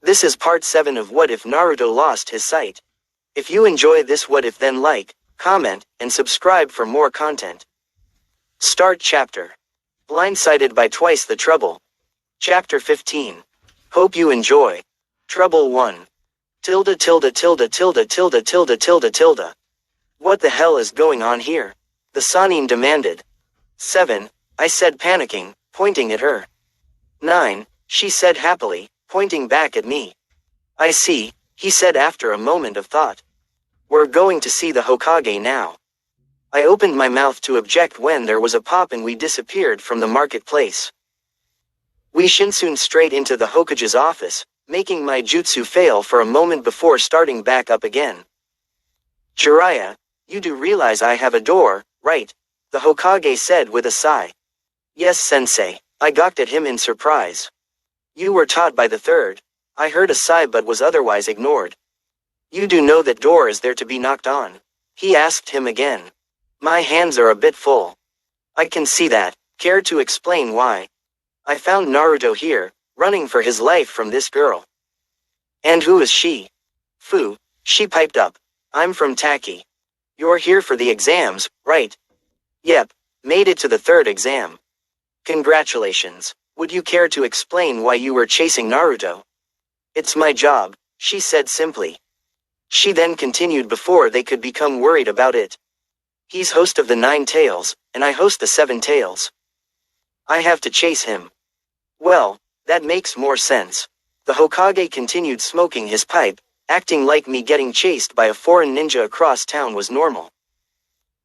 This is part 7 of What If Naruto Lost His Sight. If you enjoy this what if, then like, comment, and subscribe for more content. Start chapter. Blindsided by twice the trouble. Chapter 15. Hope you enjoy. Trouble 1. Tilde tilde tilde tilde tilde tilde tilde tilde. What the hell is going on here? The Sannin demanded. 7. I said, panicking, pointing at her. 9. She said happily, pointing back at me. I see, he said after a moment of thought. We're going to see the Hokage now. I opened my mouth to object when there was a pop and we disappeared from the marketplace. We shinsun straight into the Hokage's office, making my jutsu fail for a moment before starting back up again. Jiraiya, you do realize I have a door, right? The Hokage said with a sigh. Yes, sensei, I gawked at him in surprise. You were taught by the third. I heard a sigh but was otherwise ignored. You do know that door is there to be knocked on? He asked him again. My hands are a bit full. I can see that. Care to explain why? I found Naruto here, running for his life from this girl. And who is she? Fu, she piped up. I'm from Taki. You're here for the exams, right? Yep, made it to the third exam. Congratulations. Would you care to explain why you were chasing Naruto? It's my job, she said simply. She then continued before they could become worried about it. He's host of the 9 Tails, and I host the 7 Tails. I have to chase him. Well, that makes more sense. The Hokage continued smoking his pipe, acting like me getting chased by a foreign ninja across town was normal.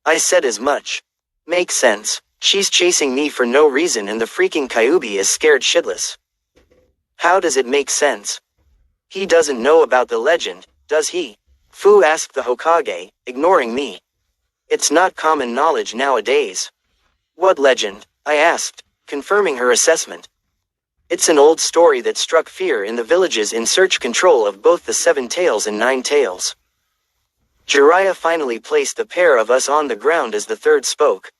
I said as much. Makes sense. She's chasing me for no reason and the freaking Kyuubi is scared shitless. How does it make sense? He doesn't know about the legend, does he? Fu asked the Hokage, ignoring me. It's not common knowledge nowadays. What legend? I asked, confirming her assessment. It's an old story that struck fear in the villages in search control of both the 7 Tails and 9 Tails. Jiraiya finally placed the pair of us on the ground as the third spoke.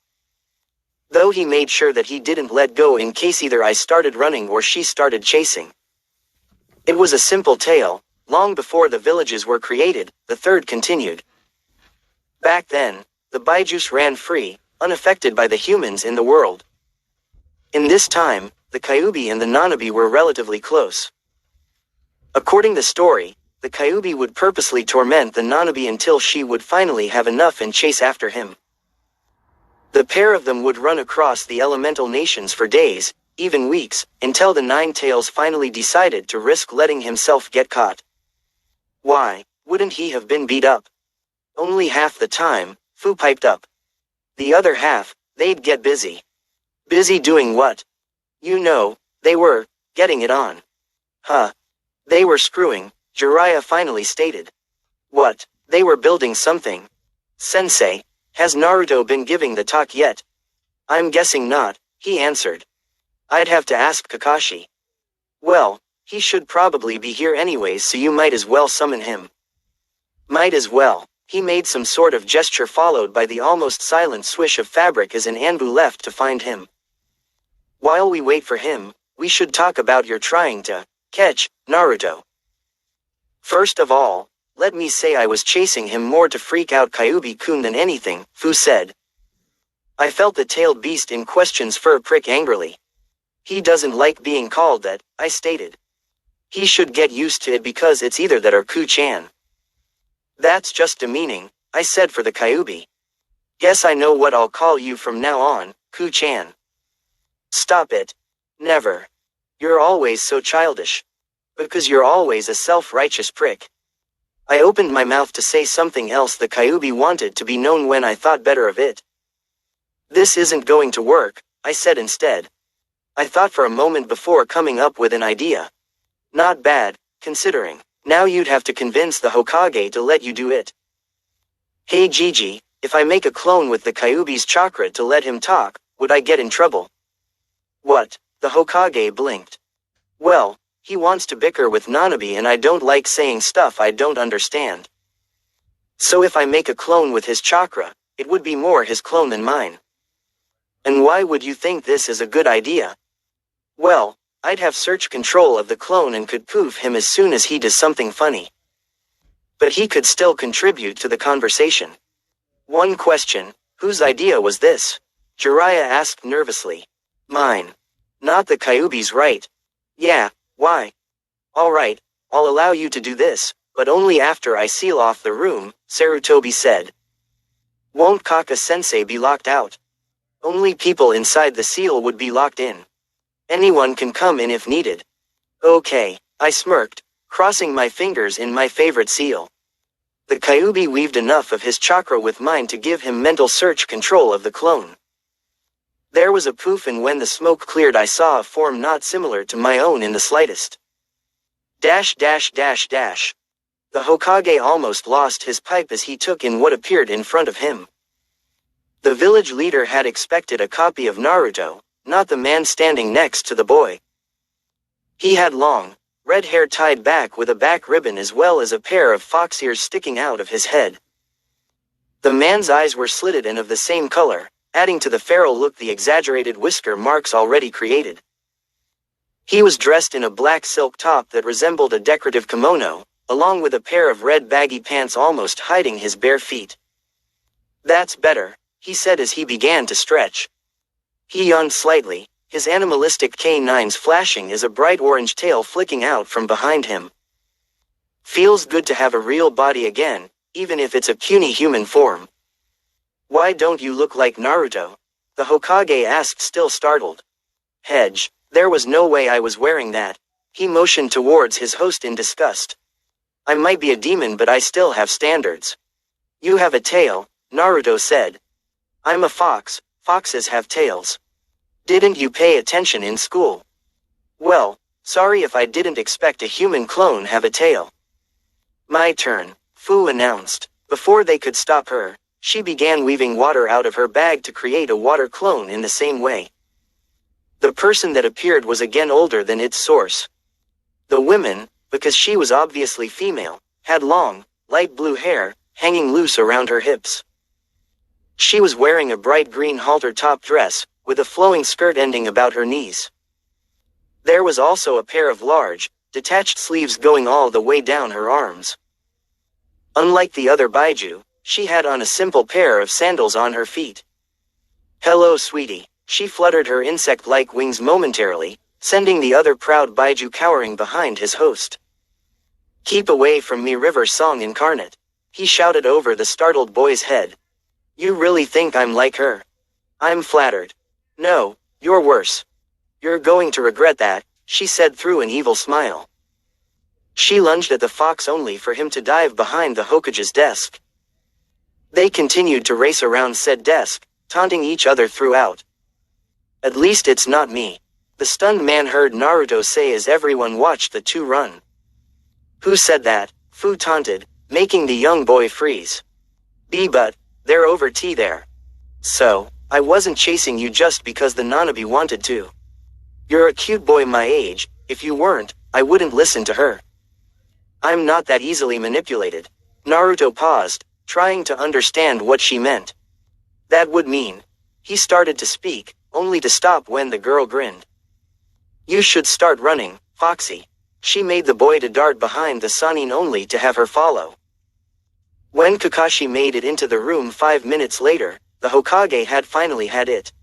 Though he made sure that he didn't let go in case either I started running or she started chasing. It was a simple tale. Long before the villages were created, the third continued. Back then, the Baijus ran free, unaffected by the humans in the world. In this time, the Kyuubi and the Nanabi were relatively close. According to the story, the Kyuubi would purposely torment the Nanabi until she would finally have enough and chase after him. The pair of them would run across the elemental nations for days, even weeks, until the 9 Tails finally decided to risk letting himself get caught. Why, wouldn't he have been beat up? Only half the time, Fu piped up. The other half, they'd get busy. Busy doing what? You know, they were getting it on. Huh. They were screwing, Jiraiya finally stated. What, they were building something? Sensei, has Naruto been giving the talk yet? I'm guessing not, he answered. I'd have to ask Kakashi. Well, he should probably be here anyways, so you might as well summon him. Might as well. He made some sort of gesture followed by the almost silent swish of fabric as an Anbu left to find him. While we wait for him, we should talk about your trying to catch Naruto. First of all, let me say I was chasing him more to freak out Kyuubi-kun than anything, Fu said. I felt the tailed beast in question's fur prick angrily. He doesn't like being called that, I stated. He should get used to it because it's either that or Ku-chan. That's just demeaning, I said for the Kyuubi. Guess I know what I'll call you from now on, Ku-chan. Stop it. Never. You're always so childish. Because you're always a self-righteous prick. I opened my mouth to say something else the Kyuubi wanted to be known when I thought better of it. This isn't going to work, I said instead. I thought for a moment before coming up with an idea. Not bad, considering. Now you'd have to convince the Hokage to let you do it. Hey Gigi, if I make a clone with the Kyuubi's chakra to let him talk, would I get in trouble? What? The Hokage blinked. Well, he wants to bicker with Nanabi and I don't like saying stuff I don't understand. So if I make a clone with his chakra, it would be more his clone than mine. And why would you think this is a good idea? Well, I'd have search control of the clone and could poof him as soon as he does something funny. But he could still contribute to the conversation. One question, whose idea was this? Jiraiya asked nervously. Mine. Not the Kyuubi's, right? Yeah, why? Alright, I'll allow you to do this, but only after I seal off the room, Sarutobi said. Won't Kaka-sensei be locked out? Only people inside the seal would be locked in. Anyone can come in if needed. Okay, I smirked, crossing my fingers in my favorite seal. The Kyuubi weaved enough of his chakra with mine to give him mental search control of the clone. There was a poof, and when the smoke cleared I saw a form not similar to my own in the slightest. Dash dash dash dash. The Hokage almost lost his pipe as he took in what appeared in front of him. The village leader had expected a copy of Naruto, not the man standing next to the boy. He had long, red hair tied back with a back ribbon as well as a pair of fox ears sticking out of his head. The man's eyes were slitted and of the same color, adding to the feral look the exaggerated whisker marks already created. He was dressed in a black silk top that resembled a decorative kimono, along with a pair of red baggy pants almost hiding his bare feet. That's better, he said as he began to stretch. He yawned slightly, his animalistic canines flashing as a bright orange tail flicking out from behind him. Feels good to have a real body again, even if it's a puny human form. Why don't you look like Naruto? The Hokage asked, still startled. Hedge, there was no way I was wearing that. He motioned towards his host in disgust. I might be a demon, but I still have standards. You have a tail, Naruto said. I'm a fox, foxes have tails. Didn't you pay attention in school? Well, sorry if I didn't expect a human clone have a tail. My turn, Fu announced. Before they could stop her, she began weaving water out of her bag to create a water clone in the same way. The person that appeared was again older than its source. The woman, because she was obviously female, had long, light blue hair, hanging loose around her hips. She was wearing a bright green halter top dress, with a flowing skirt ending about her knees. There was also a pair of large, detached sleeves going all the way down her arms. Unlike the other Baiju, she had on a simple pair of sandals on her feet. Hello, sweetie. She fluttered her insect-like wings momentarily, sending the other proud Baiju cowering behind his host. Keep away from me, River Song incarnate. He shouted over the startled boy's head. You really think I'm like her? I'm flattered. No, you're worse. You're going to regret that, she said through an evil smile. She lunged at the fox only for him to dive behind the Hokage's desk. They continued to race around said desk, taunting each other throughout. At least it's not me. The stunned man heard Naruto say as everyone watched the two run. Who said that? Fu taunted, making the young boy freeze. But, they're over tea there. So, I wasn't chasing you just because the Nanabi wanted to. You're a cute boy my age, if you weren't, I wouldn't listen to her. I'm not that easily manipulated. Naruto paused, trying to understand what she meant. That would mean. He started to speak, only to stop when the girl grinned. You should start running, Foxy. She made the boy to dart behind the Sannin only to have her follow. When Kakashi made it into the room 5 minutes later, the Hokage had finally had it.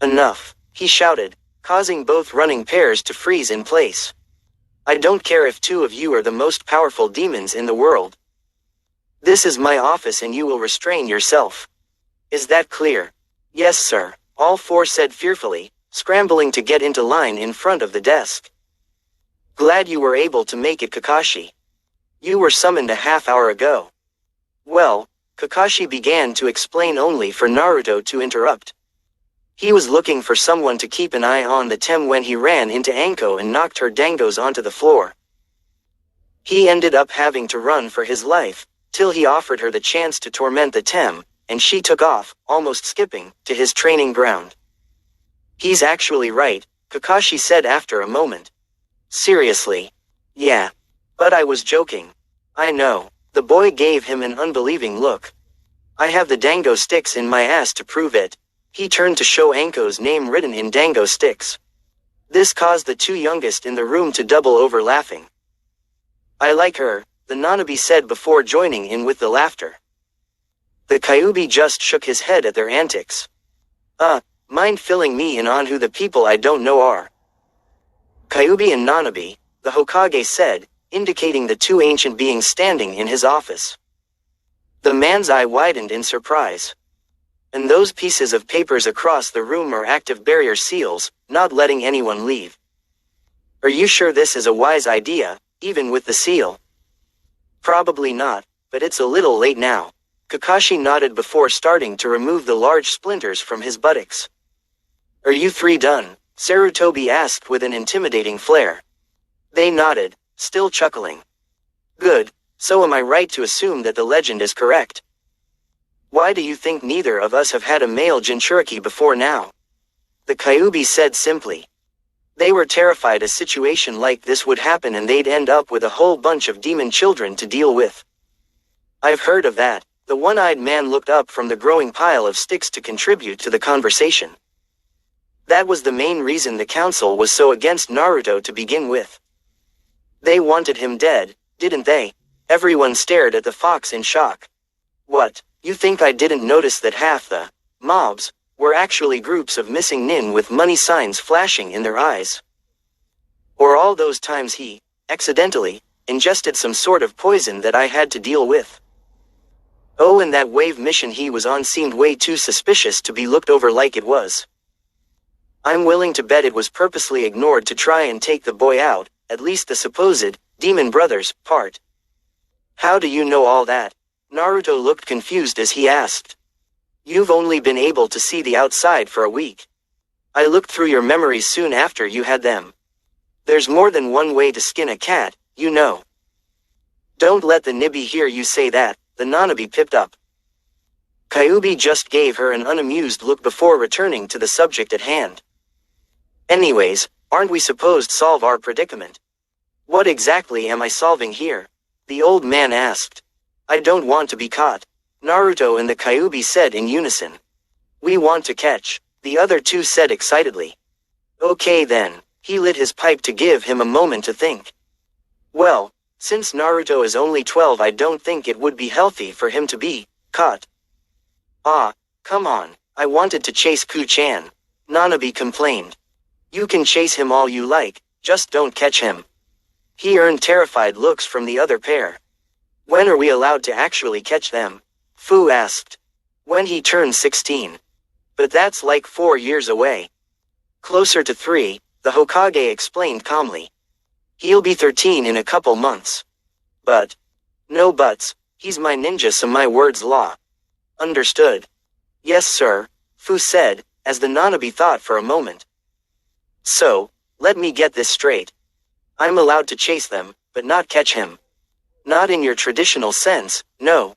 Enough, he shouted, causing both running pairs to freeze in place. I don't care if two of you are the most powerful demons in the world. This is my office and you will restrain yourself. Is that clear? Yes, sir, all four said fearfully, scrambling to get into line in front of the desk. Glad you were able to make it, Kakashi. You were summoned a half-hour ago. Well, Kakashi began to explain only for Naruto to interrupt. He was looking for someone to keep an eye on the Tem when he ran into Anko and knocked her dangos onto the floor. He ended up having to run for his life, till he offered her the chance to torment the Tem, and she took off, almost skipping, to his training ground. He's actually right, Kakashi said after a moment. Seriously? Yeah. But I was joking. I know. The boy gave him an unbelieving look. I have the dango sticks in my ass to prove it. He turned to show Anko's name written in dango sticks. This caused the two youngest in the room to double over laughing. I like her, the Nanabe said before joining in with the laughter. The Kyuubi just shook his head at their antics. Mind filling me in on who the people I don't know are? Kyuubi and Nanabe, the Hokage said, indicating the two ancient beings standing in his office. The man's eye widened in surprise. And those pieces of papers across the room are active barrier seals, not letting anyone leave. Are you sure this is a wise idea, even with the seal? Probably not, but it's a little late now. Kakashi nodded before starting to remove the large splinters from his buttocks. Are you three done? Sarutobi asked with an intimidating flare. They nodded, still chuckling. Good, so am I right to assume that the legend is correct? Why do you think neither of us have had a male Jinchuriki before now? The Kyuubi said simply. They were terrified a situation like this would happen and they'd end up with a whole bunch of demon children to deal with. I've heard of that. The one-eyed man looked up from the growing pile of sticks to contribute to the conversation. That was the main reason the council was so against Naruto to begin with. They wanted him dead, didn't they? Everyone stared at the fox in shock. What, you think I didn't notice that half the mobs were actually groups of missing nin with money signs flashing in their eyes? Or all those times he, accidentally, ingested some sort of poison that I had to deal with? Oh, and that wave mission he was on seemed way too suspicious to be looked over like it was. I'm willing to bet it was purposely ignored to try and take the boy out, at least the supposed demon brothers part. How do you know all that? Naruto looked confused as he asked. You've only been able to see the outside for a week. I looked through your memories soon after you had them. There's more than one way to skin a cat, you know. Don't let the Nibi hear you say that, the Nanabe pipped up. Kyuubi just gave her an unamused look before returning to the subject at hand. Anyways, aren't we supposed to solve our predicament? What exactly am I solving here? The old man asked. I don't want to be caught. Naruto and the Kyuubi said in unison. We want to catch, the other two said excitedly. Okay then, he lit his pipe to give him a moment to think. Well, since Naruto is only 12, I don't think it would be healthy for him to be caught. Ah, come on, I wanted to chase Ku-chan. Nanabe complained. You can chase him all you like, just don't catch him. He earned terrified looks from the other pair. When are we allowed to actually catch them? Fu asked. When he turns 16. But that's like 4 years away. Closer to 3, the Hokage explained calmly. He'll be 13 in a couple months. But. No buts, he's my ninja so my word's law. Understood. Yes sir, Fu said, as the Nanabe thought for a moment. So, let me get this straight. I'm allowed to chase them, but not catch him. Not in your traditional sense, no.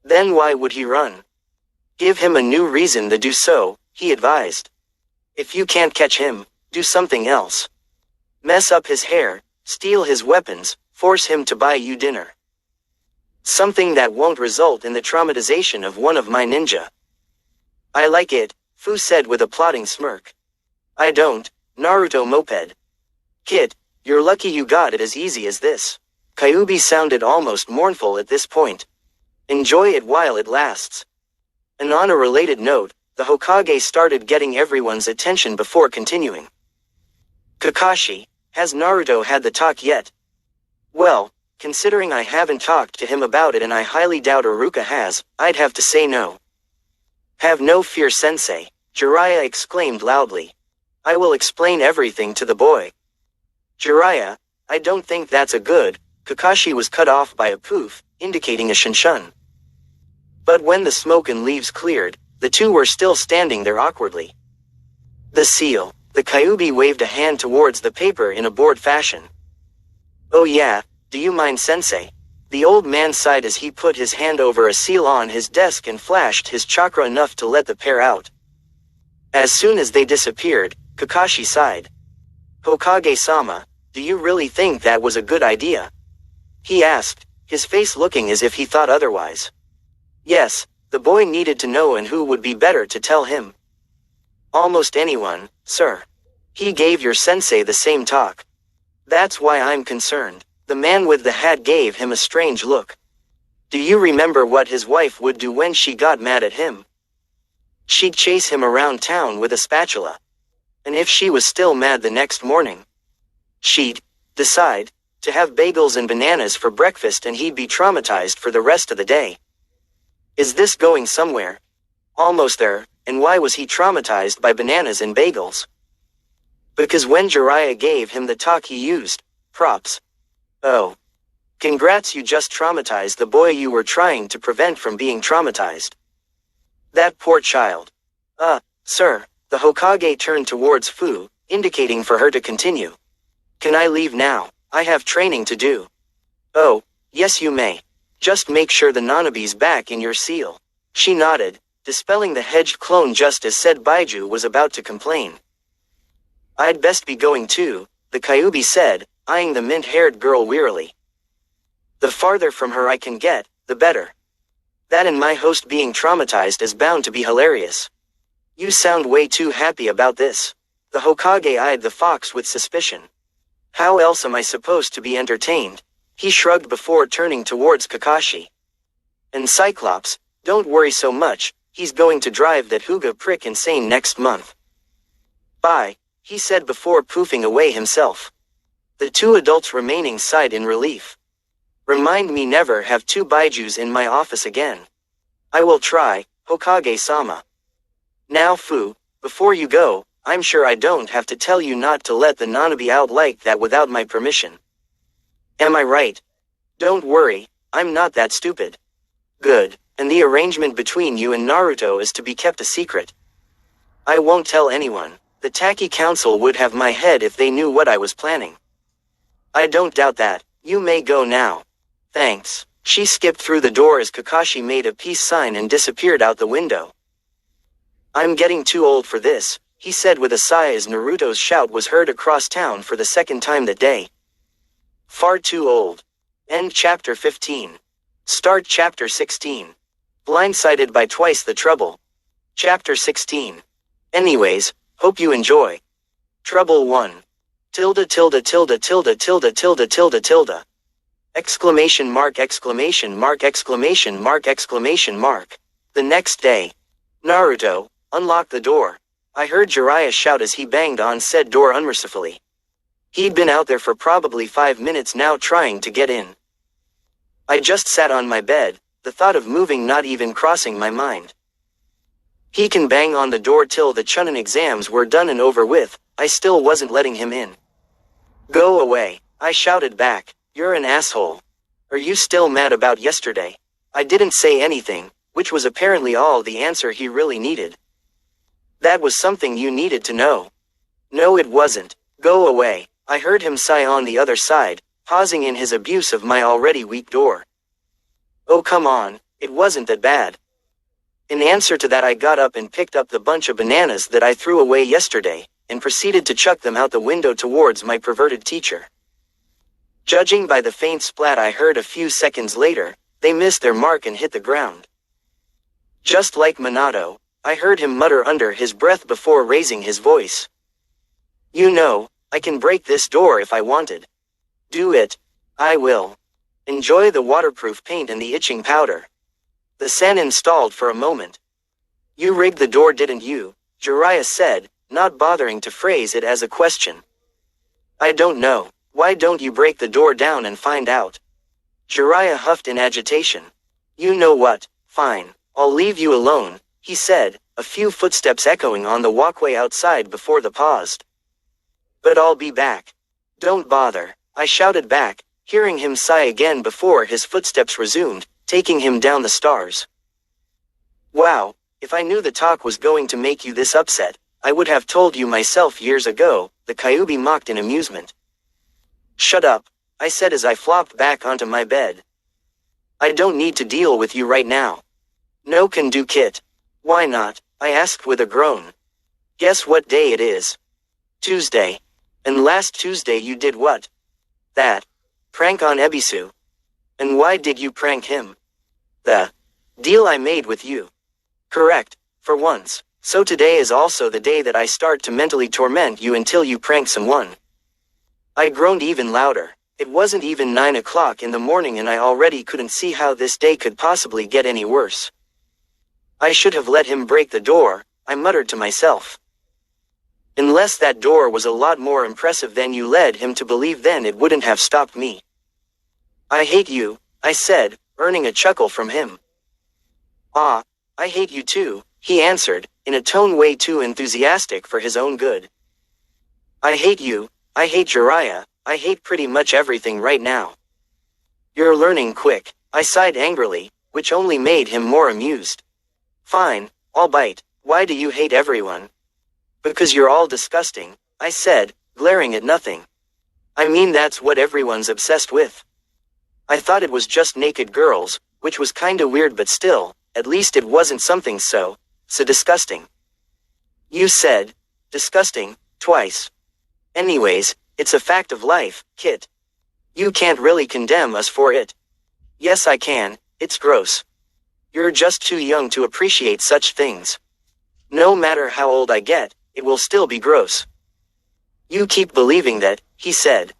Then why would he run? Give him a new reason to do so, he advised. If you can't catch him, do something else. Mess up his hair, steal his weapons, force him to buy you dinner. Something that won't result in the traumatization of one of my ninja. I like it, Fu said with a plotting smirk. I don't, Naruto moped. Kid, you're lucky you got it as easy as this. Kyuubi sounded almost mournful at this point. Enjoy it while it lasts. And on a related note, the Hokage started getting everyone's attention before continuing. Kakashi, has Naruto had the talk yet? Well, considering I haven't talked to him about it and I highly doubt Iruka has, I'd have to say no. Have no fear sensei, Jiraiya exclaimed loudly. I will explain everything to the boy. Jiraiya, I don't think that's a good. Kakashi was cut off by a poof, indicating a shunshin. But when the smoke and leaves cleared, the two were still standing there awkwardly. The seal. The Kyuubi waved a hand towards the paper in a bored fashion. Oh yeah, do you mind sensei? The old man sighed as he put his hand over a seal on his desk and flashed his chakra enough to let the pair out. As soon as they disappeared, Kakashi sighed. Hokage-sama, do you really think that was a good idea? He asked, his face looking as if he thought otherwise. Yes, the boy needed to know, and who would be better to tell him? Almost anyone, sir. He gave your sensei the same talk. That's why I'm concerned. The man with the hat gave him a strange look. Do you remember what his wife would do when she got mad at him? She'd chase him around town with a spatula. And if she was still mad the next morning, she'd decide to have bagels and bananas for breakfast, and he'd be traumatized for the rest of the day. Is this going somewhere? Almost there. And why was he traumatized by bananas and bagels? Because when Jiraiya gave him the talk he used props. Oh. Congrats, you just traumatized the boy you were trying to prevent from being traumatized. That poor child. Sir. The Hokage turned towards Fu, indicating for her to continue. Can I leave now? I have training to do. Oh, yes you may. Just make sure the Nanabe's back in your seal. She nodded, dispelling the hedged clone just as said Baiju was about to complain. I'd best be going too, the Kyuubi said, eyeing the mint-haired girl wearily. The farther from her I can get, the better. That and my host being traumatized is bound to be hilarious. You sound way too happy about this. The Hokage eyed the fox with suspicion. How else am I supposed to be entertained? He shrugged before turning towards Kakashi. And Cyclops, don't worry so much, he's going to drive that Hyuga prick insane next month. Bye, he said before poofing away himself. The two adults remaining sighed in relief. Remind me never have two Baijus in my office again. I will try, Hokage-sama. Now Fu, before you go, I'm sure I don't have to tell you not to let the Nanabe out like that without my permission. Am I right? Don't worry, I'm not that stupid. Good, and the arrangement between you and Naruto is to be kept a secret. I won't tell anyone. The Taki Council would have my head if they knew what I was planning. I don't doubt that. You may go now. Thanks. She skipped through the door as Kakashi made a peace sign and disappeared out the window. I'm getting too old for this, he said with a sigh as Naruto's shout was heard across town for the second time that day. Far too old. End chapter 15. Start chapter 16. Blindsided by twice the trouble. Chapter 16. Anyways, hope you enjoy. Trouble 1. Tilde tilde tilde tilde tilde tilde tilde tilde. Exclamation mark exclamation mark exclamation mark exclamation mark. The next day. Naruto, unlock the door. I heard Jiraiya shout as he banged on said door unmercifully. He'd been out there for probably 5 minutes now trying to get in. I just sat on my bed, the thought of moving not even crossing my mind. He can bang on the door till the Chunin exams were done and over with, I still wasn't letting him in. Go away, I shouted back, you're an asshole. Are you still mad about yesterday? I didn't say anything, which was apparently all the answer he really needed. That was something you needed to know. No it wasn't, go away, I heard him sigh on the other side, pausing in his abuse of my already weak door. Oh come on, it wasn't that bad. In answer to that I got up and picked up the bunch of bananas that I threw away yesterday, and proceeded to chuck them out the window towards my perverted teacher. Judging by the faint splat I heard a few seconds later, they missed their mark and hit the ground. Just like Minato, I heard him mutter under his breath before raising his voice. You know, I can break this door if I wanted. Do it. I will. Enjoy the waterproof paint and the itching powder. The Sannin stalled for a moment. You rigged the door didn't you? Jiraiya said, not bothering to phrase it as a question. I don't know. Why don't you break the door down and find out? Jiraiya huffed in agitation. You know what, fine, I'll leave you alone, he said, a few footsteps echoing on the walkway outside before the paused. But I'll be back. Don't bother, I shouted back, hearing him sigh again before his footsteps resumed, taking him down the stairs. Wow, if I knew the talk was going to make you this upset, I would have told you myself years ago, the Kyuubi mocked in amusement. Shut up, I said as I flopped back onto my bed. I don't need to deal with you right now. No can do Kit. Why not? I asked with a groan. Guess what day it is? Tuesday. And last Tuesday you did what? That. Prank on Ebisu. And why did you prank him? The deal I made with you. Correct, for once. So today is also the day that I start to mentally torment you until you prank someone. I groaned even louder. It wasn't even 9 o'clock in the morning and I already couldn't see how this day could possibly get any worse. I should have let him break the door, I muttered to myself. Unless that door was a lot more impressive than you led him to believe, then it wouldn't have stopped me. I hate you, I said, earning a chuckle from him. Ah, I hate you too, he answered, in a tone way too enthusiastic for his own good. I hate you, I hate Jiraiya, I hate pretty much everything right now. You're learning quick, I sighed angrily, which only made him more amused. Fine, I'll bite. Why do you hate everyone? Because you're all disgusting, I said, glaring at nothing. I mean, that's what everyone's obsessed with. I thought it was just naked girls, which was kinda weird, but still, at least it wasn't something so disgusting. You said, disgusting, twice. Anyways, it's a fact of life, Kit. You can't really condemn us for it. Yes, I can, it's gross. You're just too young to appreciate such things. No matter how old I get, it will still be gross. You keep believing that, he said.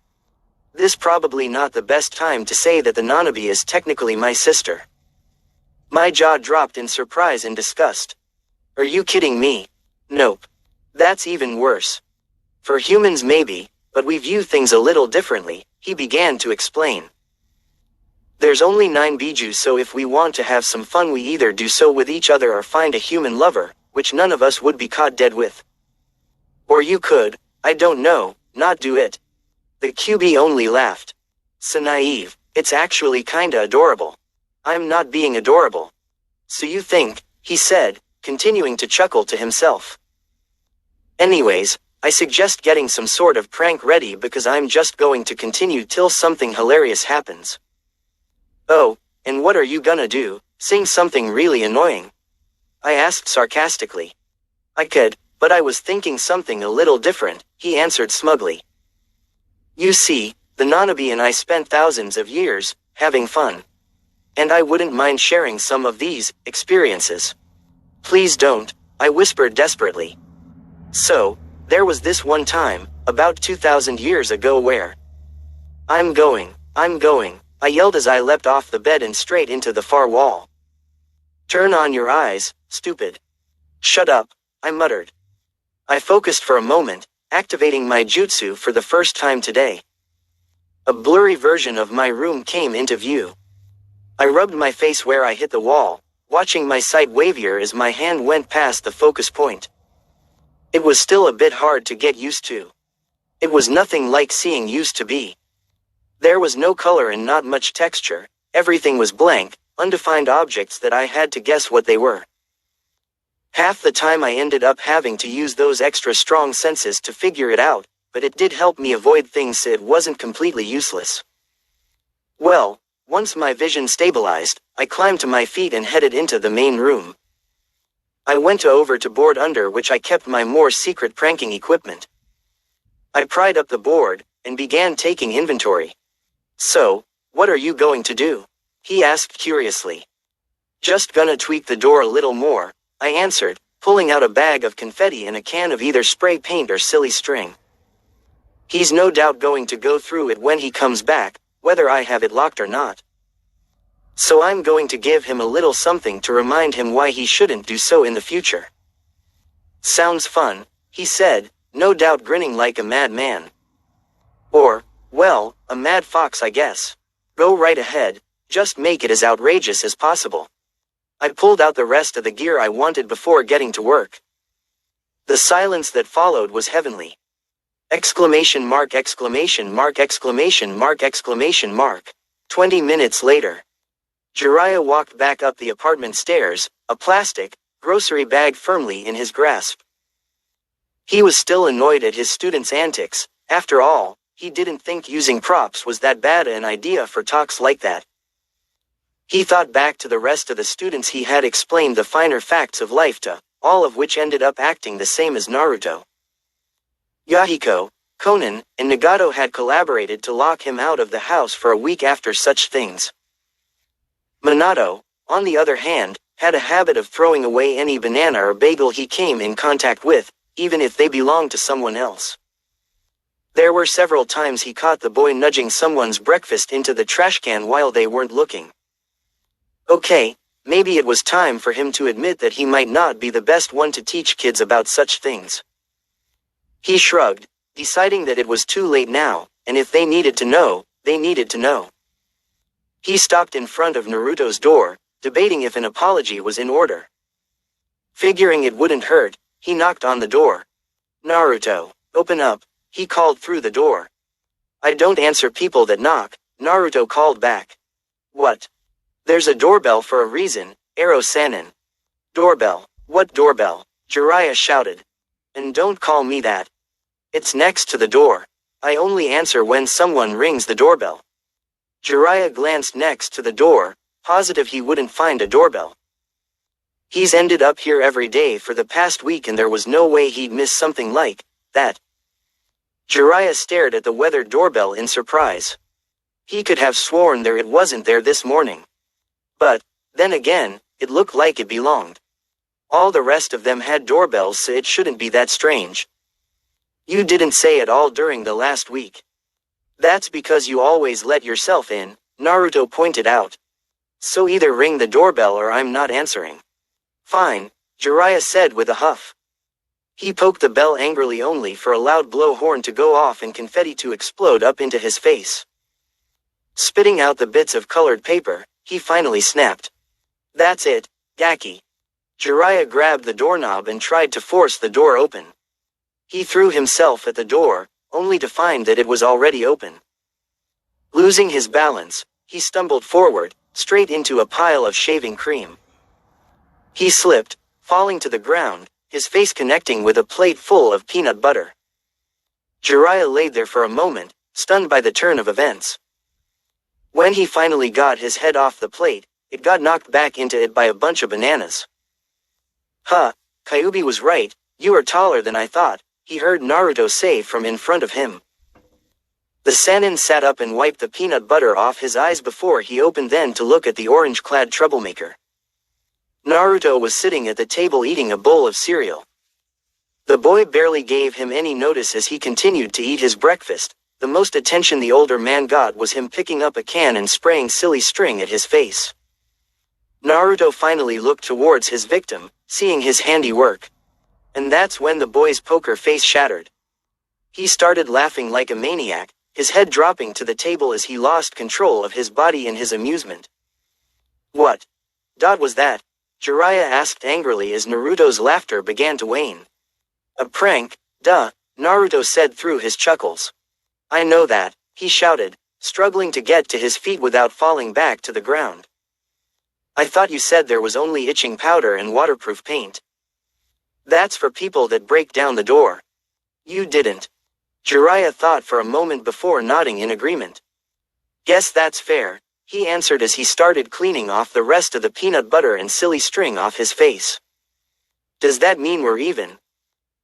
This probably not the best time to say that the Nanabe is technically my sister. My jaw dropped in surprise and disgust. Are you kidding me? Nope. That's even worse. For humans maybe, but we view things a little differently, he began to explain. There's only 9 bijus, so if we want to have some fun we either do so with each other or find a human lover, which none of us would be caught dead with. Or you could, I don't know, not do it. The QB only laughed. So naive, it's actually kinda adorable. I'm not being adorable. So you think, he said, continuing to chuckle to himself. Anyways, I suggest getting some sort of prank ready because I'm just going to continue till something hilarious happens. Oh, and what are you gonna do, sing something really annoying? I asked sarcastically. I could, but I was thinking something a little different, he answered smugly. You see, the Nanabe and I spent thousands of years, having fun. And I wouldn't mind sharing some of these experiences. Please don't, I whispered desperately. So, there was this one time, about 2,000 years ago where... I'm going, I yelled as I leapt off the bed and straight into the far wall. Turn on your eyes, stupid. Shut up, I muttered. I focused for a moment, activating my jutsu for the first time today. A blurry version of my room came into view. I rubbed my face where I hit the wall, watching my sight waver as my hand went past the focus point. It was still a bit hard to get used to. It was nothing like seeing used to be. There was no color and not much texture, everything was blank, undefined objects that I had to guess what they were. Half the time I ended up having to use those extra strong senses to figure it out, but it did help me avoid things so it wasn't completely useless. Well, once my vision stabilized, I climbed to my feet and headed into the main room. I went over to board under which I kept my more secret pranking equipment. I pried up the board, and began taking inventory. So, what are you going to do? He asked curiously. Just gonna tweak the door a little more, I answered, pulling out a bag of confetti and a can of either spray paint or silly string. He's no doubt going to go through it when he comes back, whether I have it locked or not. So I'm going to give him a little something to remind him why he shouldn't do so in the future. Sounds fun, he said, no doubt grinning like a madman. Or, well, a mad fox I guess. Go right ahead, just make it as outrageous as possible. I pulled out the rest of the gear I wanted before getting to work. The silence that followed was heavenly. Exclamation mark, exclamation mark, exclamation mark, exclamation mark. 20 minutes later. Jiraiya walked back up the apartment stairs, a plastic grocery bag firmly in his grasp. He was still annoyed at his students' antics. After all, he didn't think using props was that bad an idea for talks like that. He thought back to the rest of the students he had explained the finer facts of life to, all of which ended up acting the same as Naruto. Yahiko, Conan, and Nagato had collaborated to lock him out of the house for a week after such things. Minato, on the other hand, had a habit of throwing away any banana or bagel he came in contact with, even if they belonged to someone else. There were several times he caught the boy nudging someone's breakfast into the trash can while they weren't looking. Okay, maybe it was time for him to admit that he might not be the best one to teach kids about such things. He shrugged, deciding that it was too late now, and if they needed to know, they needed to know. He stopped in front of Naruto's door, debating if an apology was in order. Figuring it wouldn't hurt, he knocked on the door. "Naruto, open up," he called through the door. "I don't answer people that knock," Naruto called back. "What? There's a doorbell for a reason, Ero-sanin." "Doorbell? What doorbell?" Jiraiya shouted. "And don't call me that. It's next to the door. I only answer when someone rings the doorbell." Jiraiya glanced next to the door, positive he wouldn't find a doorbell. He's ended up here every day for the past week and there was no way he'd miss something like that. Jiraiya stared at the weathered doorbell in surprise. He could have sworn it wasn't there this morning. But, then again, it looked like it belonged. All the rest of them had doorbells, so it shouldn't be that strange. "You didn't say it all during the last week." "That's because you always let yourself in," Naruto pointed out. "So either ring the doorbell or I'm not answering." "Fine," Jiraiya said with a huff. He poked the bell angrily, only for a loud blow horn to go off and confetti to explode up into his face. Spitting out the bits of colored paper, he finally snapped. "That's it, Gaki." Jiraiya grabbed the doorknob and tried to force the door open. He threw himself at the door, only to find that it was already open. Losing his balance, he stumbled forward, straight into a pile of shaving cream. He slipped, falling to the ground, his face connecting with a plate full of peanut butter. Jiraiya lay there for a moment, stunned by the turn of events. When he finally got his head off the plate, it got knocked back into it by a bunch of bananas. "Huh, Kyuubi was right, you are taller than I thought," he heard Naruto say from in front of him. The Sannin sat up and wiped the peanut butter off his eyes before he opened then to look at the orange-clad troublemaker. Naruto was sitting at the table eating a bowl of cereal. The boy barely gave him any notice as he continued to eat his breakfast. The most attention the older man got was him picking up a can and spraying silly string at his face. Naruto finally looked towards his victim, seeing his handiwork. And that's when the boy's poker face shattered. He started laughing like a maniac, his head dropping to the table as he lost control of his body in his amusement. "What was that?" Jiraiya asked angrily as Naruto's laughter began to wane. "A prank, duh," Naruto said through his chuckles. "I know that," he shouted, struggling to get to his feet without falling back to the ground. "I thought you said there was only itching powder and waterproof paint. That's for people that break down the door." "You didn't." Jiraiya thought for a moment before nodding in agreement. "Guess that's fair," he answered as he started cleaning off the rest of the peanut butter and silly string off his face. "Does that mean we're even?"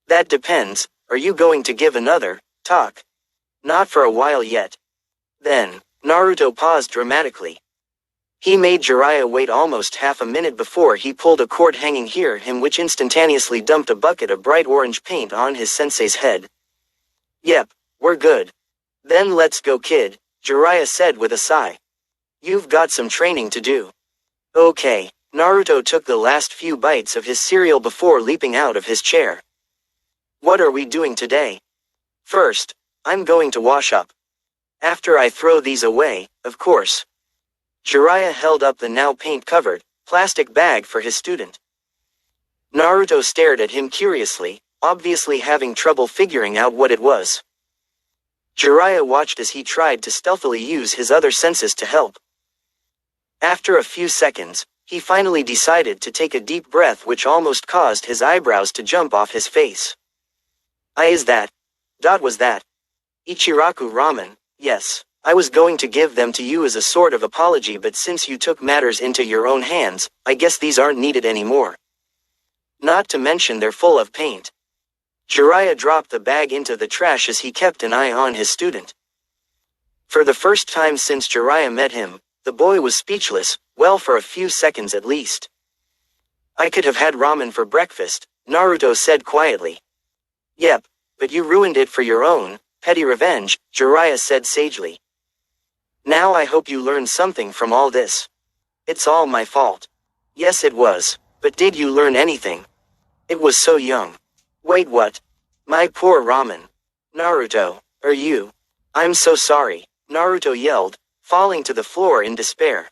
"That depends. Are you going to give another talk?" "Not for a while yet." "Then," Naruto paused dramatically. He made Jiraiya wait almost half a minute before he pulled a cord hanging near him, which instantaneously dumped a bucket of bright orange paint on his sensei's head. "Yep, we're good." "Then let's go, kid," Jiraiya said with a sigh. "You've got some training to do." "Okay." Naruto took the last few bites of his cereal before leaping out of his chair. "What are we doing today?" "First, I'm going to wash up. After I throw these away, of course." Jiraiya held up the now paint-covered, plastic bag for his student. Naruto stared at him curiously, obviously having trouble figuring out what it was. Jiraiya watched as he tried to stealthily use his other senses to help. After a few seconds, he finally decided to take a deep breath, which almost caused his eyebrows to jump off his face. Is that? Was that? Ichiraku ramen? Yes. I was going to give them to you as a sort of apology, but since you took matters into your own hands, I guess these aren't needed anymore. Not to mention they're full of paint." Jiraiya dropped the bag into the trash as he kept an eye on his student. For the first time since Jiraiya met him, the boy was speechless, well, for a few seconds at least. I could have had ramen for breakfast, Naruto said quietly. Yep, but you ruined it for your own petty revenge, Jiraiya said sagely. Now I hope you learned something from all this. It's all my fault. Yes it was, but did you learn anything? It was so young. Wait what? My poor ramen. Naruto, are you? I'm so sorry, Naruto yelled, falling to the floor in despair.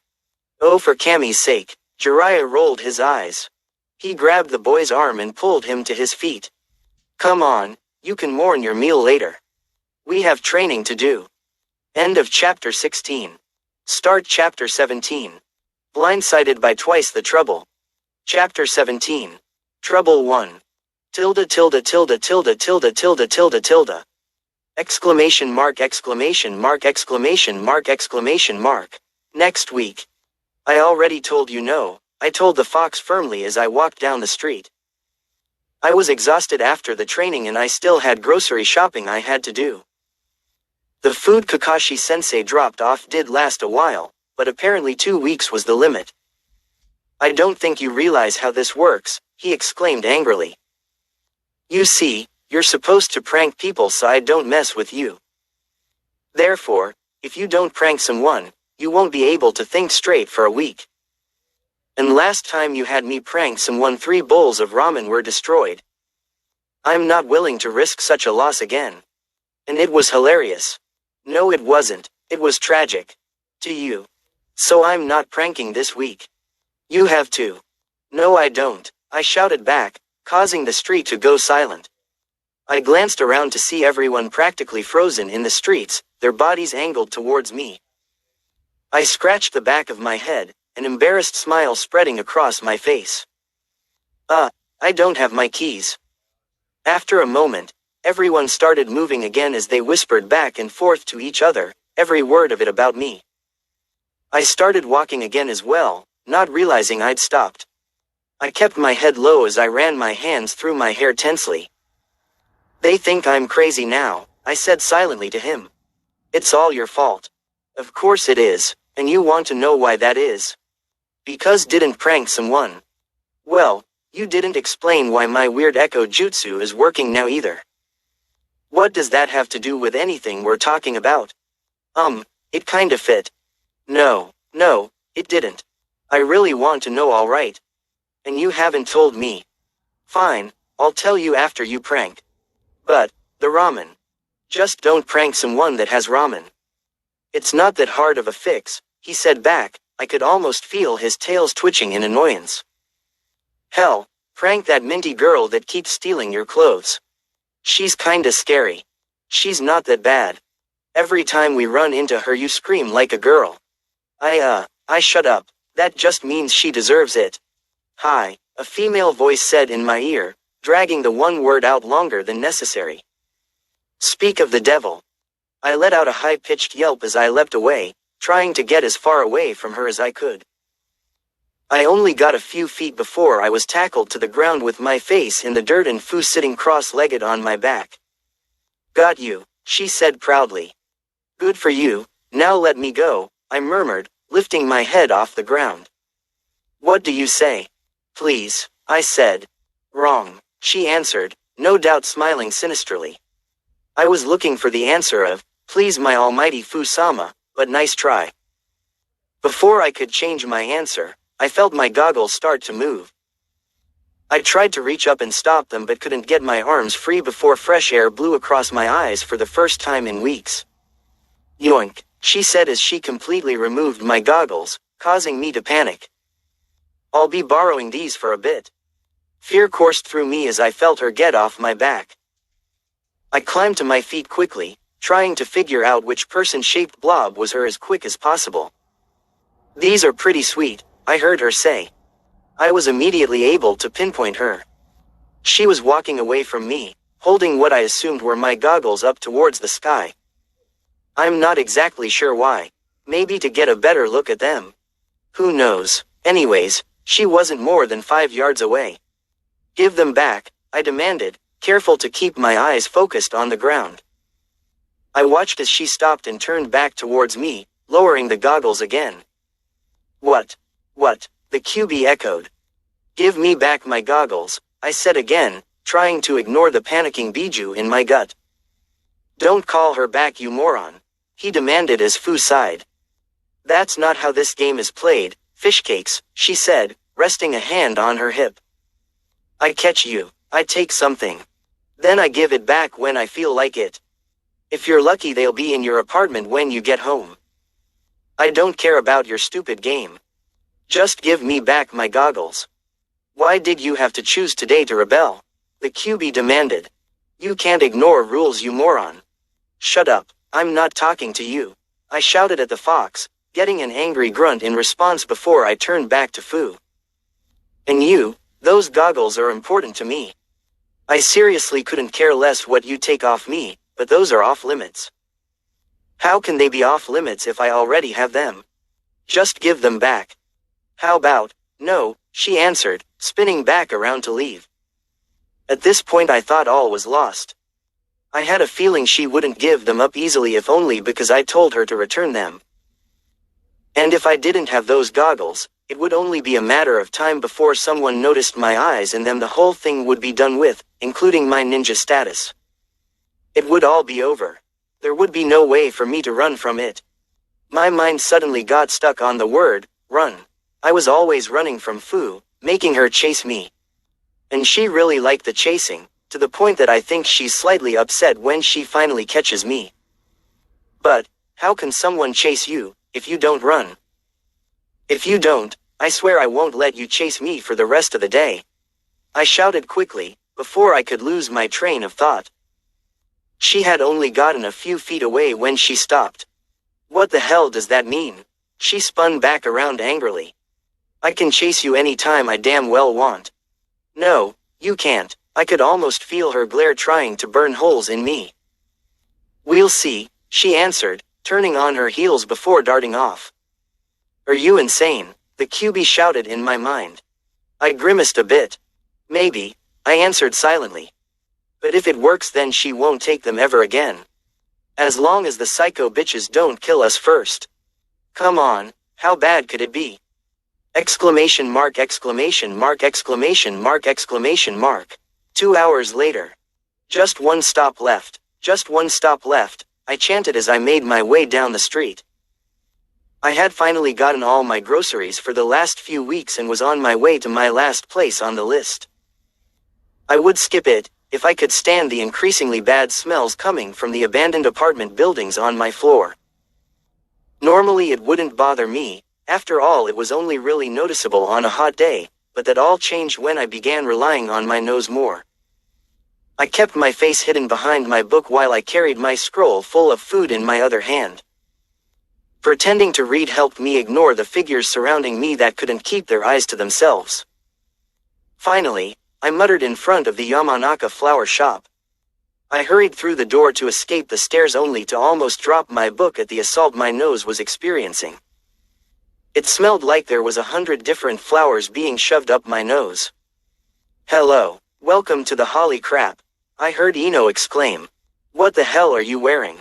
Oh for Kami's sake, Jiraiya rolled his eyes. He grabbed the boy's arm and pulled him to his feet. Come on, you can mourn your meal later. We have training to do. End of chapter 16. Start chapter 17. Blindsided by twice the trouble. Chapter 17. Trouble 1. Tilde tilde tilde tilde tilde tilde tilde tilde. Exclamation mark exclamation mark exclamation mark exclamation mark. Next week. I already told you no, I told the fox firmly as I walked down the street. I was exhausted after the training and I still had grocery shopping I had to do. The food Kakashi-sensei dropped off did last a while, but apparently 2 weeks was the limit. I don't think you realize how this works, he exclaimed angrily. You see, you're supposed to prank people so I don't mess with you. Therefore, if you don't prank someone, you won't be able to think straight for a week. And last time you had me prank someone 3 bowls of ramen were destroyed. I'm not willing to risk such a loss again. And it was hilarious. No it wasn't, it was tragic. To you. So I'm not pranking this week. You have to. No I don't, I shouted back, causing the street to go silent. I glanced around to see everyone practically frozen in the streets, their bodies angled towards me. I scratched the back of my head, an embarrassed smile spreading across my face. I don't have my keys. After a moment, everyone started moving again as they whispered back and forth to each other, every word of it about me. I started walking again as well, not realizing I'd stopped. I kept my head low as I ran my hands through my hair tensely. They think I'm crazy now, I said silently to him. It's all your fault. Of course it is, and you want to know why that is? Because didn't prank someone. Well, you didn't explain why my weird echo jutsu is working now either. What does that have to do with anything we're talking about? It kinda fit. No, it didn't. I really want to know alright. And you haven't told me. Fine, I'll tell you after you prank. But, the ramen. Just don't prank someone that has ramen. It's not that hard of a fix, he said back, I could almost feel his tails twitching in annoyance. Hell, prank that minty girl that keeps stealing your clothes. She's kinda scary. She's not that bad. Every time we run into her you scream like a girl. I shut up, that just means she deserves it. Hi, a female voice said in my ear, dragging the one word out longer than necessary. Speak of the devil. I let out a high-pitched yelp as I leapt away, trying to get as far away from her as I could. I only got a few feet before I was tackled to the ground with my face in the dirt and Fu sitting cross-legged on my back. Got you, she said proudly. Good for you, now let me go, I murmured, lifting my head off the ground. What do you say? Please, I said. Wrong, she answered, no doubt smiling sinisterly. I was looking for the answer of, please my almighty Fu-sama, but nice try. Before I could change my answer, I felt my goggles start to move. I tried to reach up and stop them but couldn't get my arms free before fresh air blew across my eyes for the first time in weeks. Yoink, she said as she completely removed my goggles, causing me to panic. I'll be borrowing these for a bit. Fear coursed through me as I felt her get off my back. I climbed to my feet quickly, trying to figure out which person-shaped blob was her as quick as possible. These are pretty sweet, I heard her say. I was immediately able to pinpoint her. She was walking away from me, holding what I assumed were my goggles up towards the sky. I'm not exactly sure why. Maybe to get a better look at them. Who knows? Anyways, she wasn't more than 5 yards away. Give them back, I demanded, careful to keep my eyes focused on the ground. I watched as she stopped and turned back towards me, lowering the goggles again. What? The QB echoed. Give me back my goggles, I said again, trying to ignore the panicking Biju in my gut. Don't call her back, you moron, he demanded as Fu sighed. That's not how this game is played, fishcakes, she said, resting a hand on her hip. I catch you, I take something. Then I give it back when I feel like it. If you're lucky, they'll be in your apartment when you get home. I don't care about your stupid game. Just give me back my goggles. Why did you have to choose today to rebel? The QB demanded. You can't ignore rules, you moron. Shut up, I'm not talking to you, I shouted at the fox, getting an angry grunt in response before I turned back to Fu. And you, those goggles are important to me. I seriously couldn't care less what you take off me, but those are off limits. How can they be off limits if I already have them? Just give them back. How about, no, she answered, spinning back around to leave. At this point I thought all was lost. I had a feeling she wouldn't give them up easily, if only because I told her to return them. And if I didn't have those goggles, it would only be a matter of time before someone noticed my eyes, and then the whole thing would be done with, including my ninja status. It would all be over. There would be no way for me to run from it. My mind suddenly got stuck on the word, run. I was always running from Fu, making her chase me. And she really liked the chasing, to the point that I think she's slightly upset when she finally catches me. But, how can someone chase you, if you don't run? If you don't, I swear I won't let you chase me for the rest of the day, I shouted quickly, before I could lose my train of thought. She had only gotten a few feet away when she stopped. What the hell does that mean? She spun back around angrily. I can chase you any time I damn well want. No, you can't. I could almost feel her glare trying to burn holes in me. We'll see, she answered, turning on her heels before darting off. Are you insane? The QB shouted in my mind. I grimaced a bit. Maybe, I answered silently. But if it works, then she won't take them ever again. As long as the psycho bitches don't kill us first. Come on, how bad could it be? Exclamation mark, exclamation mark, exclamation mark, exclamation mark. 2 hours later. Just one stop left, just one stop left, I chanted as I made my way down the street. I had finally gotten all my groceries for the last few weeks and was on my way to my last place on the list. I would skip it, if I could stand the increasingly bad smells coming from the abandoned apartment buildings on my floor. Normally it wouldn't bother me, after all it was only really noticeable on a hot day, but that all changed when I began relying on my nose more. I kept my face hidden behind my book while I carried my scroll full of food in my other hand. Pretending to read helped me ignore the figures surrounding me that couldn't keep their eyes to themselves. Finally, I muttered in front of the Yamanaka flower shop. I hurried through the door to escape the stairs only to almost drop my book at the assault my nose was experiencing. It smelled like there was 100 different flowers being shoved up my nose. Hello, welcome to the Holy Crap, I heard Ino exclaim. What the hell are you wearing?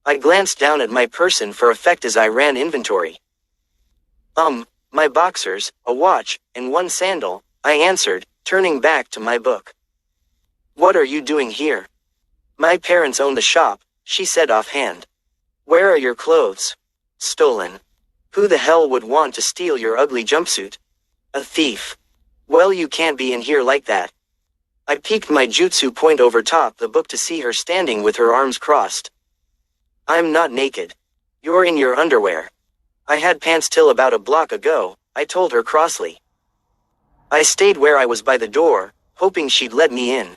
I glanced down at my person for effect as I ran inventory. My boxers, a watch, and one sandal, I answered, turning back to my book. What are you doing here? My parents own the shop, she said offhand. Where are your clothes? Stolen. Who the hell would want to steal your ugly jumpsuit? A thief. Well, you can't be in here like that. I peeked my jutsu point over top the book to see her standing with her arms crossed. I'm not naked. You're in your underwear. I had pants till about a block ago, I told her crossly. I stayed where I was by the door, hoping she'd let me in.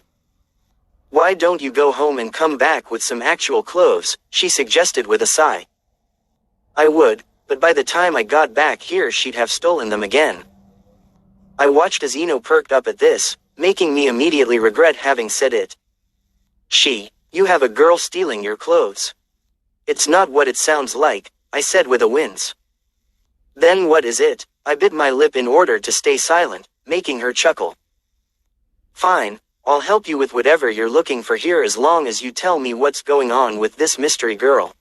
Why don't you go home and come back with some actual clothes, she suggested with a sigh. I would, but by the time I got back here she'd have stolen them again. I watched as Ino perked up at this, making me immediately regret having said it. You have a girl stealing your clothes. It's not what it sounds like, I said with a wince. Then what is it? I bit my lip in order to stay silent, making her chuckle. Fine, I'll help you with whatever you're looking for here as long as you tell me what's going on with this mystery girl.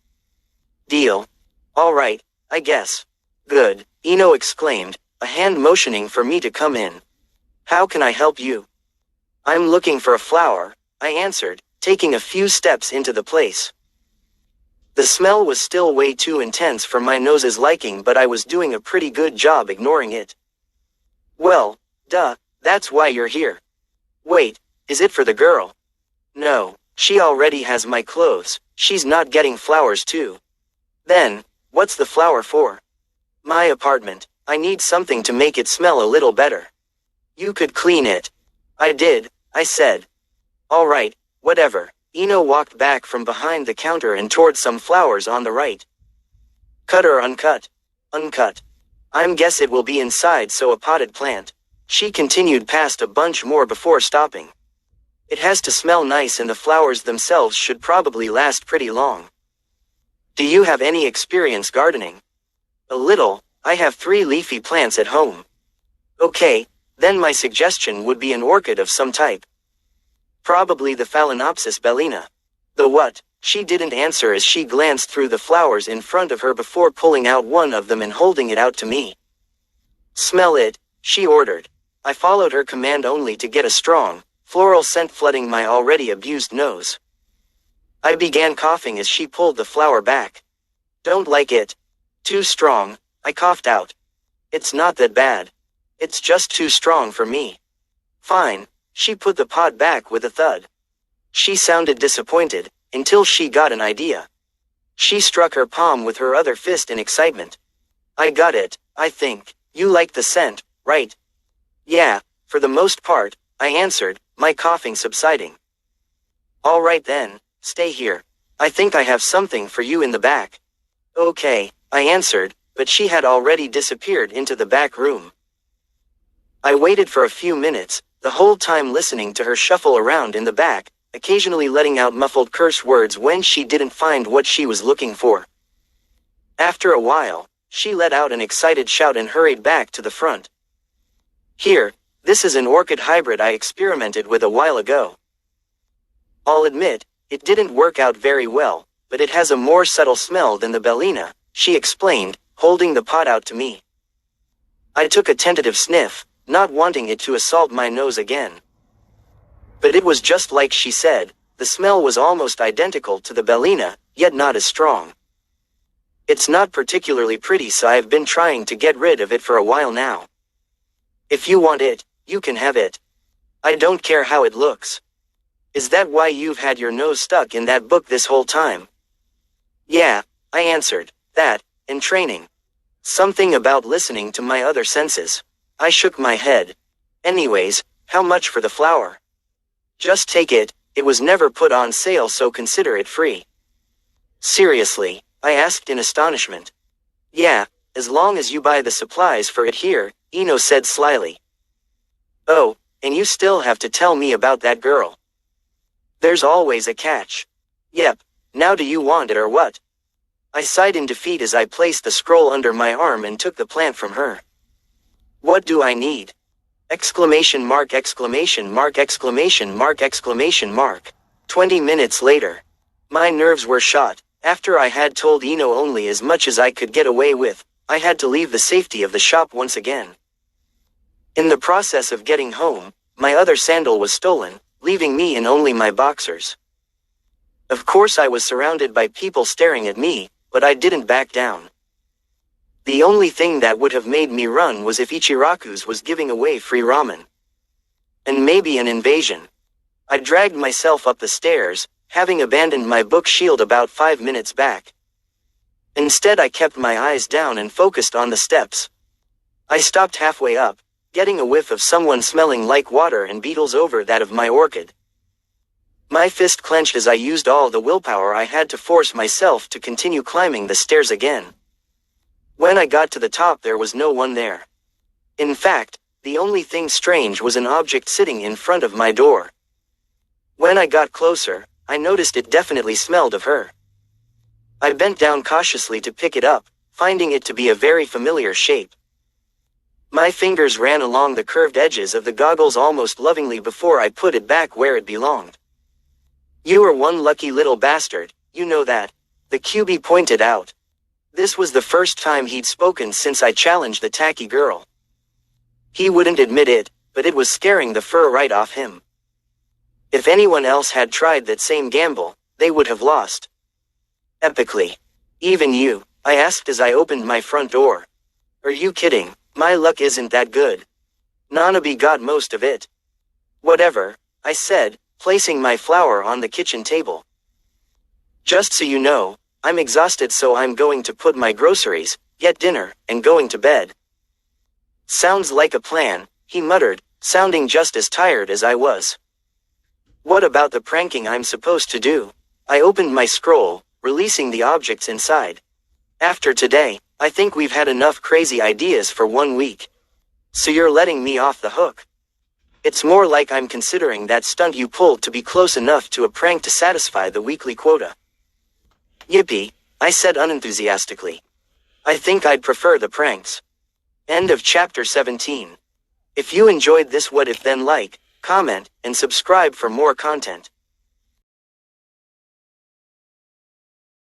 Deal. All right, I guess. Good, Ino exclaimed, a hand motioning for me to come in. How can I help you? I'm looking for a flower, I answered, taking a few steps into the place. The smell was still way too intense for my nose's liking, but I was doing a pretty good job ignoring it. Well, duh, that's why you're here. Wait, is it for the girl? No, she already has my clothes, she's not getting flowers too. Then, what's the flower for? My apartment, I need something to make it smell a little better. You could clean it. I did, I said. Alright, whatever. Ino walked back from behind the counter and toward some flowers on the right. Cut or uncut? Uncut. I'm guess it will be inside, so a potted plant. She continued past a bunch more before stopping. It has to smell nice and the flowers themselves should probably last pretty long. Do you have any experience gardening? A little, I have 3 leafy plants at home. Okay, then my suggestion would be an orchid of some type. Probably the Phalaenopsis bellina. The what? She didn't answer as she glanced through the flowers in front of her before pulling out one of them and holding it out to me. Smell it, she ordered. I followed her command only to get a strong, floral scent flooding my already abused nose. I began coughing as she pulled the flower back. Don't like it. Too strong, I coughed out. It's not that bad. It's just too strong for me. Fine, she put the pot back with a thud. She sounded disappointed, until she got an idea. She struck her palm with her other fist in excitement. I got it, I think. You like the scent, right? Yeah, for the most part, I answered, my coughing subsiding. All right then, stay here. I think I have something for you in the back. Okay, I answered, but she had already disappeared into the back room. I waited for a few minutes, the whole time listening to her shuffle around in the back, occasionally letting out muffled curse words when she didn't find what she was looking for. After a while, she let out an excited shout and hurried back to the front. Here, this is an orchid hybrid I experimented with a while ago. I'll admit, it didn't work out very well, but it has a more subtle smell than the bellina, she explained, holding the pot out to me. I took a tentative sniff, not wanting it to assault my nose again. But it was just like she said, the smell was almost identical to the bellina, yet not as strong. It's not particularly pretty, so I've been trying to get rid of it for a while now. If you want it, you can have it. I don't care how it looks. Is that why you've had your nose stuck in that book this whole time? Yeah, I answered, that, and training. Something about listening to my other senses. I shook my head. Anyways, how much for the flower? Just take it, it was never put on sale, so consider it free. Seriously? I asked in astonishment. Yeah, as long as you buy the supplies for it here, Ino said slyly. Oh, and you still have to tell me about that girl. There's always a catch. Yep, now do you want it or what? I sighed in defeat as I placed the scroll under my arm and took the plant from her. What do I need? Exclamation mark, exclamation mark, exclamation mark, exclamation mark. 20 minutes later. My nerves were shot. After I had told Ino only as much as I could get away with, I had to leave the safety of the shop once again. In the process of getting home, my other sandal was stolen, leaving me in only my boxers. Of course I was surrounded by people staring at me, but I didn't back down. The only thing that would have made me run was if Ichiraku's was giving away free ramen. And maybe an invasion. I dragged myself up the stairs, having abandoned my book shield about 5 minutes back. Instead I kept my eyes down and focused on the steps. I stopped halfway up, getting a whiff of someone smelling like water and beetles over that of my orchid. My fist clenched as I used all the willpower I had to force myself to continue climbing the stairs again. When I got to the top there was no one there. In fact, the only thing strange was an object sitting in front of my door. When I got closer, I noticed it definitely smelled of her. I bent down cautiously to pick it up, finding it to be a very familiar shape. My fingers ran along the curved edges of the goggles almost lovingly before I put it back where it belonged. You are one lucky little bastard, you know that, the QB pointed out. This was the first time he'd spoken since I challenged the tacky girl. He wouldn't admit it, but it was scaring the fur right off him. If anyone else had tried that same gamble, they would have lost. Epically. Even you, I asked as I opened my front door. Are you kidding? My luck isn't that good. Nanabe got most of it. Whatever, I said, placing my flower on the kitchen table. Just so you know, I'm exhausted, so I'm going to put my groceries, get dinner, and going to bed. Sounds like a plan, he muttered, sounding just as tired as I was. What about the pranking I'm supposed to do? I opened my scroll, releasing the objects inside. After today, I think we've had enough crazy ideas for 1 week. So you're letting me off the hook? It's more like I'm considering that stunt you pulled to be close enough to a prank to satisfy the weekly quota. Yippee, I said unenthusiastically. I think I'd prefer the pranks. End of chapter 17. If you enjoyed this what if then like, comment, and subscribe for more content.